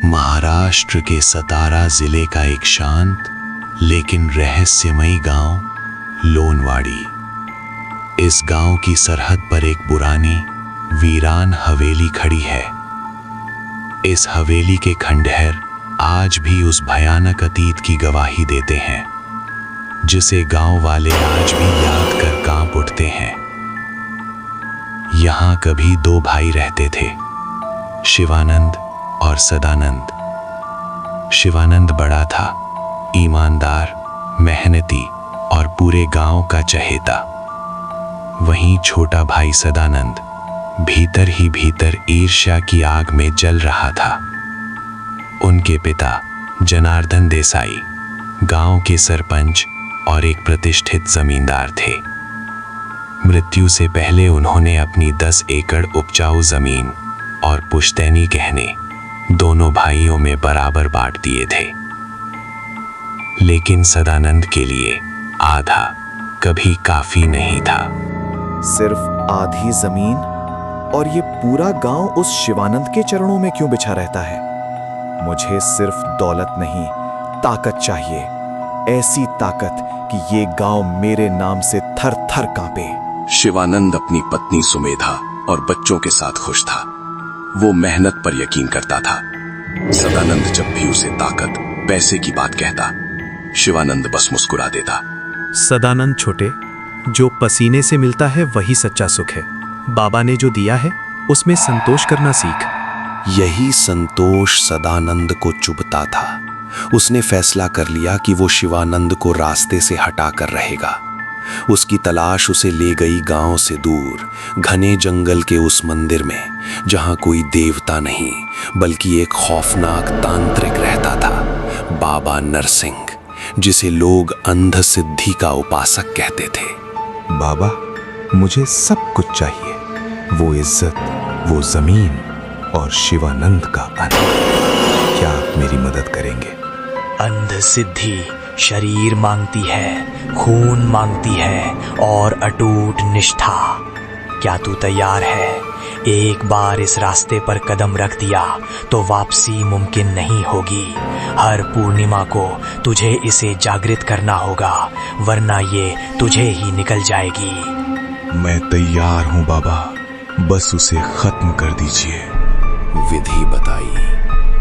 महाराष्ट्र के सतारा जिले का एक शांत लेकिन रहस्यमयी गांव लोनवाड़ी। इस गांव की सरहद पर एक पुरानी वीरान हवेली खड़ी है। इस हवेली के खंडहर आज भी उस भयानक अतीत की गवाही देते हैं जिसे गांव वाले आज भी याद कर कांप उठते हैं। यहां कभी दो भाई रहते थे, शिवानंद और सदानंद। शिवानंद बड़ा था, ईमानदार, मेहनती और पूरे गांव का चहेता। वहीं छोटा भाई सदानंद भीतर ही भीतर ईर्ष्या की आग में जल रहा था। उनके पिता जनार्दन देसाई गांव के सरपंच और एक प्रतिष्ठित जमींदार थे। मृत्यु से पहले उन्होंने अपनी 10 एकड़ उपजाऊ जमीन और पुश्तैनी गहने दोनों भाइयों में बराबर बांट दिए थे। लेकिन सदानंद के लिए आधा कभी काफी नहीं था। सिर्फ आधी जमीन और ये पूरा गांव उस शिवानंद के चरणों में क्यों बिछा रहता है? मुझे सिर्फ दौलत नहीं, ताकत चाहिए। ऐसी ताकत कि ये गांव मेरे नाम से थर थर कांपे। शिवानंद अपनी पत्नी सुमेधा और बच्चों के साथ खुश था। वो मेहनत पर यकीन करता था। सदानंद जब भी उसे ताकत, पैसे की बात कहता, शिवानंद बस मुस्कुरा देता। सदानंद छोटे, जो पसीने से मिलता है वही सच्चा सुख है। बाबा ने जो दिया है उसमें संतोष करना सीख। यही संतोष सदानंद को चुभता था। उसने फैसला कर लिया कि वो शिवानंद को रास्ते से हटाकर रहेगा। उसकी तलाश उसे ले गई गांव से दूर, घने जंगल के उस मंदिर में जहां कोई देवता नहीं बल्कि एक खौफनाक तांत्रिक रहता था, बाबा नरसिंह, जिसे लोग अंध सिद्धि का उपासक कहते थे। बाबा, मुझे सब कुछ चाहिए, वो इज्जत, वो जमीन और शिवानंद का अन्न। क्या आप मेरी मदद करेंगे? अंध सिद्धि शरीर मांगती है, खून मांगती है और अटूट निष्ठा। क्या तू तैयार है? एक बार इस रास्ते पर कदम रख दिया तो वापसी मुमकिन नहीं होगी। हर पूर्णिमा को तुझे इसे जागृत करना होगा, वरना ये तुझे ही निकल जाएगी। मैं तैयार हूं बाबा, बस उसे खत्म कर दीजिए। विधि बताई।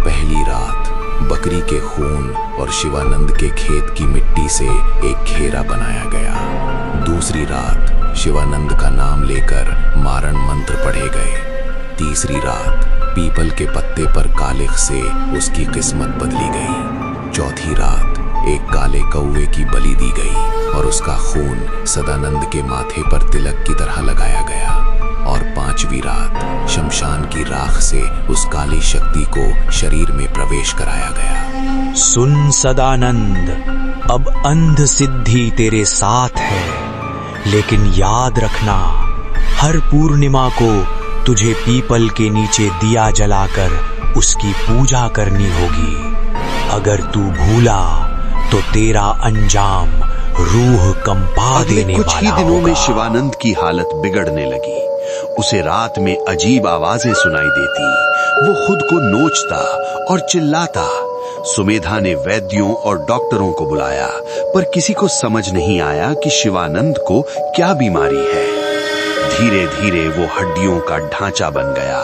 पहली रात बकरी के खून और शिवानंद के खेत की मिट्टी से एक घेरा बनाया गया। दूसरी रात शिवानंद का नाम लेकर मारण मंत्र पढ़े गए। तीसरी रात पीपल के पत्ते पर कालिख से उसकी किस्मत बदली गई। चौथी रात एक काले कौवे की बलि दी गई और उसका खून सदानंद के माथे पर तिलक की तरह लगाया गया। और पांचवी रात शमशान की राख से उस काली शक्ति को शरीर में प्रवेश कराया गया। सुन सदानंद, अब अंध सिद्धि तेरे साथ है, लेकिन याद रखना, हर पूर्णिमा को तुझे पीपल के नीचे दिया जलाकर उसकी पूजा करनी होगी। अगर तू भूला तो तेरा अंजाम रूह कंपा देने वाला होगा। कुछ ही दिनों में शिवानंद की हालत बिगड़ने लगी। उसे रात में अजीब आवाजें सुनाई देती। वो खुद को नोचता और चिल्लाता। सुमेधा ने वैद्यों और डॉक्टरों को बुलाया, पर किसी को समझ नहीं आया कि शिवानंद को क्या बीमारी है। धीरे धीरे वो हड्डियों का ढांचा बन गया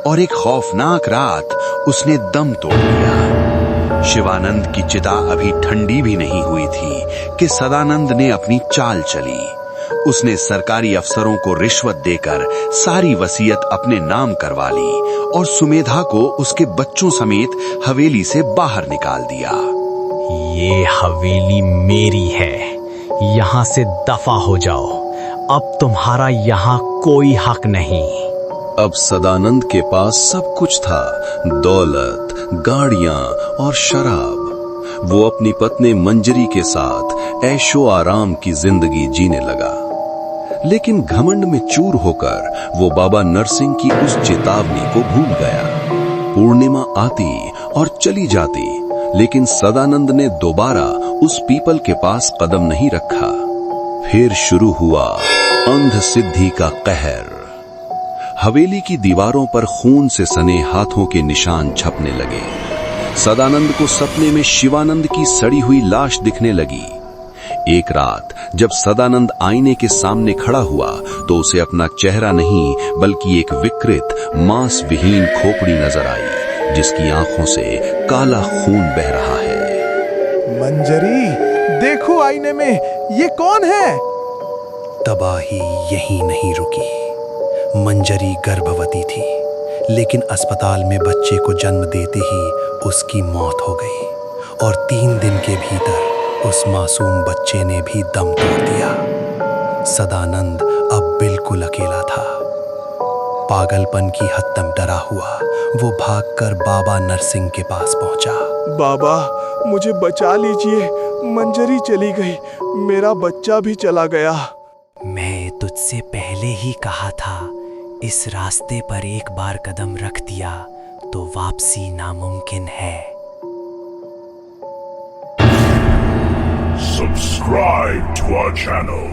और एक खौफनाक रात उसने दम तोड़ दिया। शिवानंद की चिता अभी ठंडी भी नहीं हुई थी कि सदानंद ने अपनी चाल चली। उसने सरकारी अफसरों को रिश्वत देकर सारी वसीयत अपने नाम करवा ली और सुमेधा को उसके बच्चों समेत हवेली से बाहर निकाल दिया। ये हवेली मेरी है, यहाँ से दफा हो जाओ। अब तुम्हारा यहाँ कोई हक नहीं। अब सदानंद के पास सब कुछ था, दौलत, गाड़ियां और शराब। वो अपनी पत्नी मंजरी के साथ ऐशो आराम की जिंदगी जीने लगा। लेकिन घमंड में चूर होकर वो बाबा नरसिंह की उस चेतावनी को भूल गया। पूर्णिमा आती और चली जाती, लेकिन सदानंद ने दोबारा उस पीपल के पास कदम नहीं रखा। फिर शुरू हुआ अंध सिद्धि का कहर। हवेली की दीवारों पर खून से सने हाथों के निशान छपने लगे। सदानंद को सपने में शिवानंद की सड़ी हुई लाश दिखने लगी। एक रात जब सदानंद आईने के सामने खड़ा हुआ तो उसे अपना चेहरा नहीं बल्कि एक विकृत मांस विहीन खोपड़ी नजर आई, जिसकी आंखों से काला खून बह रहा है। मंजरी, देखो आईने में, ये कौन है? तबाही यहीं नहीं रुकी। मंजरी गर्भवती थी, लेकिन अस्पताल में बच्चे को जन्म देते ही उसकी मौत हो गई और 3 दिन के भीतर उस मासूम बच्चे ने भी दम तोड़ दिया। सदानंद अब बिल्कुल अकेला था। पागलपन की हद तक डरा हुआ वो भागकर बाबा नरसिंह के पास पहुंचा। बाबा, मुझे बचा लीजिए, मंजरी चली गई, मेरा बच्चा भी चला गया। मैं तुझसे पहले ही कहा था, इस रास्ते पर एक बार कदम रख दिया तो वापसी नामुमकिन है। Subscribe to our channel.